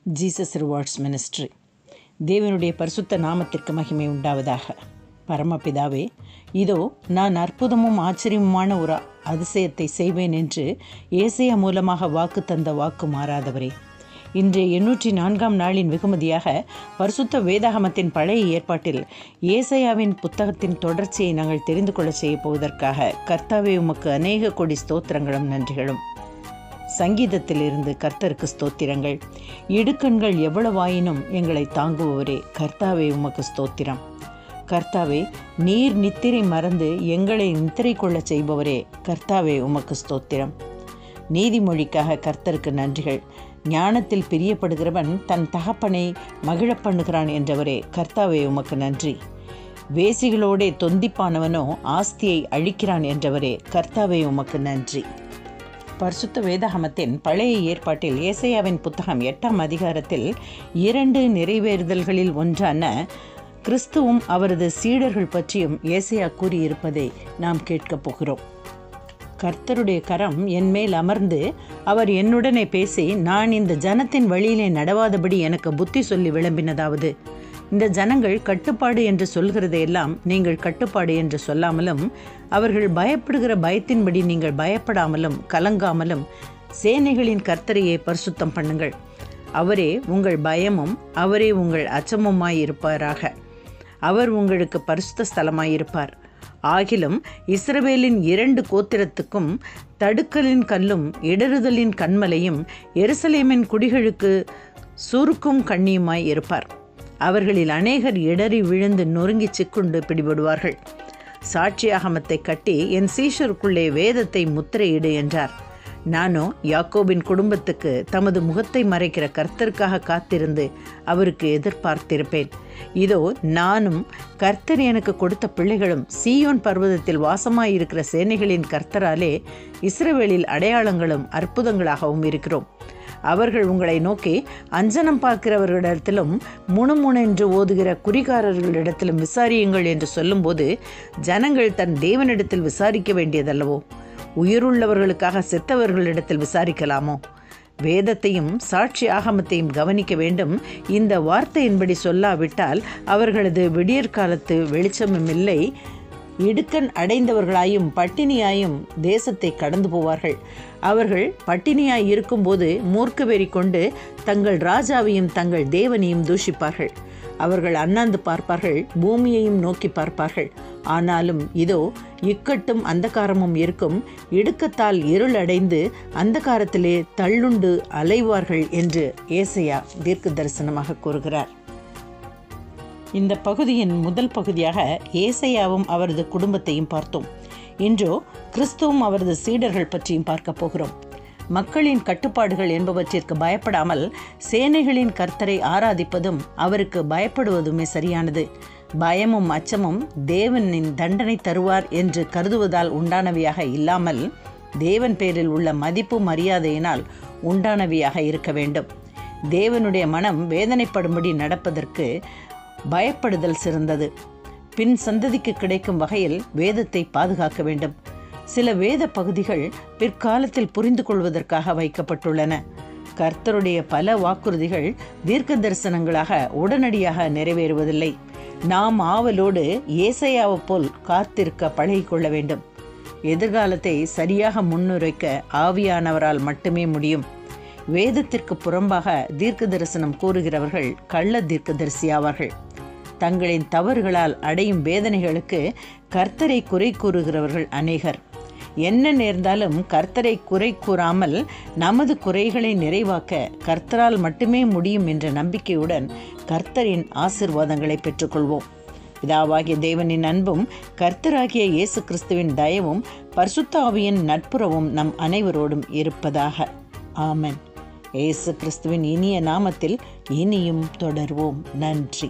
Jesus rewards ministry. தேவனுடைய பரிசுத்த நாமத்திற்கு மகிமை உண்டாவதாக. பரமபிதாவே, இதோ நான் அற்புதமும் ஆச்சரியமுமான ஒரு அதிசயத்தை செய்வேன் என்று ஏசாயா மூலமாக வாக்கு தந்த வாக்கு மாறாதவரே, இன்றைய 804ஆம் நாளின் வெகுமதியாக பரிசுத்த வேதாகமத்தின் பழைய ஏற்பாட்டில் ஏசாயாவின் புத்தகத்தின் தொடர்ச்சியை நாங்கள் தெரிந்து கொள்ள செய்ய போவதற்காக கர்த்தாவே உமக்கு அநேக கோடி ஸ்தோத்திரங்களும் நன்றிகளும். சங்கீதத்திலிருந்து கர்த்தருக்கு ஸ்தோத்திரங்கள். இடுக்கண்கள் எவ்வளவாயினும் எங்களை தாங்குபவரே, கர்த்தாவே உமக்கு ஸ்தோத்திரம். கர்த்தாவே, நீர் நித்திரை மறந்து எங்களை நித்திரை கொள்ள செய்பவரே, கர்த்தாவே உமக்கு ஸ்தோத்திரம். நீதிமொழிக்காக கர்த்தருக்கு நன்றிகள். ஞானத்தில் பிரியப்படுகிறவன் தன் தகப்பனை மகிழ பண்ணுகிறான் என்றவரே, கர்த்தாவே உமக்கு நன்றி. வேசிகளோடே தொந்திப்பானவனோ ஆஸ்தியை அழிக்கிறான் என்றவரே, கர்த்தாவே உமக்கு நன்றி. பரிசுத்த வேதாகமத்தின் பழைய ஏற்பாட்டில் ஏசாயாவின் புத்தகம் 8ஆம் அதிகாரத்தில் 2 நிறைவேறுதல்களில் ஒன்றான கிறிஸ்துவும் அவரது சீடர்கள் பற்றியும் ஏசாயா கூறியிருப்பதை நாம் கேட்கப் போகிறோம். கர்த்தருடைய கரம் என் மேல் அமர்ந்து அவர் என்னுடனே பேசி, நான் இந்த ஜனத்தின் வழியிலே நடவாதபடி எனக்கு புத்தி சொல்லி விளம்பினதாவது, இந்த ஜனங்கள் கட்டுப்பாடு என்று சொல்கிறதையெல்லாம் நீங்கள் கட்டுப்பாடு என்று சொல்லாமலும், அவர்கள் பயப்படுகிற பயத்தின்படி நீங்கள் பயப்படாமலும் கலங்காமலும் சேனைகளின் கர்த்தரையே பரிசுத்தம் பண்ணுங்கள். அவரே உங்கள் பயமும் அவரே உங்கள் அச்சமுமாயிருப்பாராக. அவர் உங்களுக்கு பரிசுத்த ஸ்தலமாயிருப்பார். ஆகிலும் இஸ்ரவேலின் 2 கோத்திரத்துக்கும் தடுக்கலின் கல்லும் இடறுதலின் கண்மலையும் எருசலேமின் குடிகளுக்கு சுருக்கும் கண்ணியுமாய் இருப்பார். அவர்களில் அநேகர் இடறி விழுந்து நொறுங்கி சிக்குண்டு பிடிபடுவார்கள். சாட்சியாகமத்தை கட்டி என் சீஷருக்குள்ளே வேதத்தை முத்திரையிடு என்றார். நானோ யாக்கோபின் குடும்பத்துக்கு தமது முகத்தை மறைக்கிற கர்த்தருக்காக காத்திருந்து அவருக்கு எதிர்பார்த்திருப்பேன். இதோ நானும் கர்த்தர் எனக்கு கொடுத்த பிள்ளைகளும் சீயோன் பர்வதத்தில் வாசமாயிருக்கிற சேனைகளின் கர்த்தராலே இஸ்ரவேலில் அடையாளங்களும் அற்புதங்களாகவும் இருக்கிறோம். அவர்கள் உங்களை நோக்கி அஞ்சனம் பார்க்கிறவர்களிடத்திலும் முணுமுணென்று ஓதுகிற குறிகாரர்களிடத்திலும் விசாரியுங்கள் என்று சொல்லும்போது, ஜனங்கள் தன் தேவனிடத்தில் விசாரிக்க வேண்டியதல்லவோ? உயிருள்ளவர்களுக்காக செத்தவர்களிடத்தில் விசாரிக்கலாமோ? வேதத்தையும் சாட்சி ஆகமத்தையும் கவனிக்க வேண்டும். இந்த வார்த்தையின்படி சொல்லாவிட்டால் அவர்களது விடியற்காலத்து வெளிச்சமும் இல்லை. இடுக்கண் அடைந்தவர்களாயும் பட்டினியாயும் தேசத்தை கடந்து போவார்கள். அவர்கள் பட்டினியாய் இருக்கும்போது மூர்க்க வெறி கொண்டு தங்கள் ராஜாவையும் தங்கள் தேவனையும் தூஷிப்பார்கள். அவர்கள் அண்ணாந்து பார்ப்பார்கள், பூமியையும் நோக்கி பார்ப்பார்கள். ஆனாலும் இதோ இக்கட்டும் அந்தகாரமும் இருக்கும். இடுக்கத்தால் இருள் அடைந்து அந்தகாரத்திலே தள்ளுண்டு அலைவார்கள் என்று ஏசாயா தீர்க்க தரிசனமாக கூறுகிறார். இந்த பகுதியின் முதல் பகுதியாக ஏசாயாவும் அவரது குடும்பத்தையும் பார்த்தோம். இன்றோ கிறிஸ்துவும் அவரது சீடர்கள் பற்றியும் பார்க்க போகிறோம். மக்களின் கட்டுப்பாடுகள் என்பவற்றிற்கு பயப்படாமல் சேனைகளின் கர்த்தரை ஆராதிப்பதும் அவருக்கு பயப்படுவதுமே சரியானது. பயமும் அச்சமும் தேவனின் தண்டனை தருவார் என்று கருதுவதால் உண்டானவையாக இல்லாமல் தேவன் பேரில் உள்ள மதிப்பு மரியாதையினால் உண்டானவையாக இருக்க வேண்டும். தேவனுடைய மனம் வேதனைப்படும்படி நடப்பதற்கு பயப்படுதல் சிறந்தது. பின் சந்ததிக்கு கிடைக்கும் வகையில் வேதத்தை பாதுகாக்க வேண்டும். சில வேத பகுதிகள் பிற்காலத்தில் புரிந்து கொள்வதற்காக வைக்கப்பட்டுள்ளன. கர்த்தருடைய பல வாக்குறுதிகள் தீர்க்க தரிசனங்களாக உடனடியாக நிறைவேறுவதில்லை. நாம் ஆவலோடு ஏசாயாவை போல் காத்திருக்க பழகிக்கொள்ள வேண்டும். எதிர்காலத்தை சரியாக முன்னுரைக்க ஆவியானவரால் மட்டுமே முடியும். வேதத்திற்கு புறம்பாக தீர்க்க தரிசனம் கூறுகிறவர்கள் கள்ள தீர்க்கதரிசியாவார்கள். தங்களின் தவறுகளால் அடையும் வேதனைகளுக்கு கர்த்தரை குறை கூறுகிறவர்கள் அநேகர். என்ன நேர்ந்தாலும் கர்த்தரை குறை கூறாமல் நமது குறைகளை நிறைவாக்க கர்த்தரால் மட்டுமே முடியும் என்ற நம்பிக்கையுடன் கர்த்தரின் ஆசீர்வாதங்களை பெற்றுக்கொள்வோம். பிதாவாகிய தேவனின் அன்பும் கர்த்தராகிய இயேசு கிறிஸ்துவின் தயவும் பரிசுத்த ஆவியின் நட்புறவும் நம் அனைவரோடும் இருப்பதாக. ஆமென். இயேசு கிறிஸ்துவின் இனிய நாமத்தில் இனியும் தொடர்வோம். நன்றி.